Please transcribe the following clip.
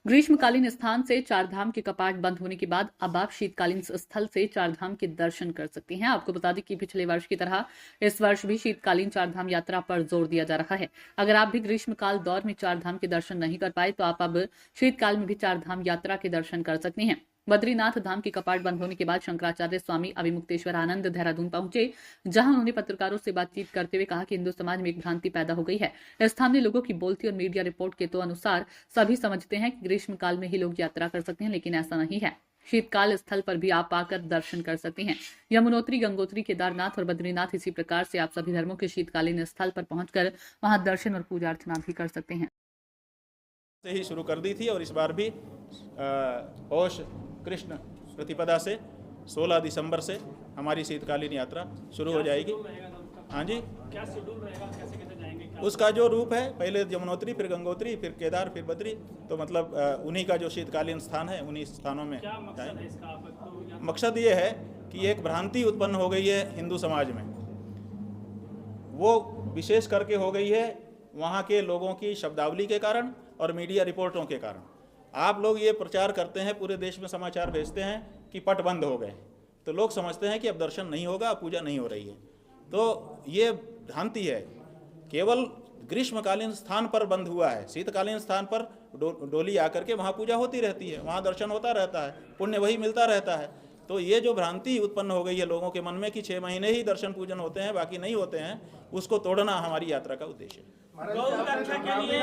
ग्रीष्मकालीन स्थान से चारधाम के कपाट बंद होने के बाद अब आप शीतकालीन स्थल से चारधाम के दर्शन कर सकती हैं। आपको बता दें कि पिछले वर्ष की तरह इस वर्ष भी शीतकालीन चारधाम यात्रा पर जोर दिया जा रहा है। अगर आप भी ग्रीष्मकाल दौर में चारधाम के दर्शन नहीं कर पाए तो आप अब शीतकाल में भी चारधाम यात्रा के दर्शन कर सकती हैं। बद्रीनाथ धाम के कपाट बंद होने के बाद शंकराचार्य स्वामी अभिमुक्तेश्वर आनंद देहरादून पहुंचे, जहां उन्होंने पत्रकारों से बातचीत करते हुए कहा कि हिंदू समाज में एक भ्रांति पैदा हो गई है। स्थानीय लोगों की बोलती और मीडिया रिपोर्ट के तो अनुसार सभी समझते हैं कि ग्रीष्मकाल में ही लोग यात्रा कर सकते हैं, लेकिन ऐसा नहीं है। शीतकाल स्थल पर भी आप आकर दर्शन कर सकते हैं। यमुनोत्री, गंगोत्री, केदारनाथ और बद्रीनाथ इसी प्रकार से आप सभी धर्मों के शीतकालीन स्थल पर पहुंचकर वहां दर्शन और पूजा अर्चना भी कर सकते हैं। से ही शुरू कर दी थी और इस बार भी पौष कृष्ण प्रतिपदा से 16 दिसंबर से हमारी शीतकालीन यात्रा शुरू हो जाएगी। हाँ जी, क्या शेड्यूल रहेगा, कैसे कैसे जाएंगे, क्या उसका जो रूप है, पहले यमुनोत्री, फिर गंगोत्री, फिर केदार, फिर बद्री, तो मतलब उन्हीं का जो शीतकालीन स्थान है उन्हीं स्थानों में क्या मकसद जाएंगे। है इसका? आप तो मकसद ये है कि एक भ्रांति उत्पन्न हो गई है हिंदू समाज में, वो विशेष करके हो गई है वहाँ के लोगों की शब्दावली के कारण और मीडिया रिपोर्टों के कारण। आप लोग ये प्रचार करते हैं, पूरे देश में समाचार भेजते हैं कि पट बंद हो गए, तो लोग समझते हैं कि अब दर्शन नहीं होगा, पूजा नहीं हो रही है। तो ये भ्रांति है, केवल ग्रीष्मकालीन स्थान पर बंद हुआ है। शीतकालीन स्थान पर डोली आकर के वहाँ पूजा होती रहती है, वहाँ दर्शन होता रहता है, पुण्य वही मिलता रहता है। तो ये जो भ्रांति उत्पन्न हो गई है लोगों के मन में कि 6 महीने ही दर्शन पूजन होते हैं, बाकी नहीं होते हैं, उसको तोड़ना हमारी यात्रा का उद्देश्य है। गौ रक्षा के लिए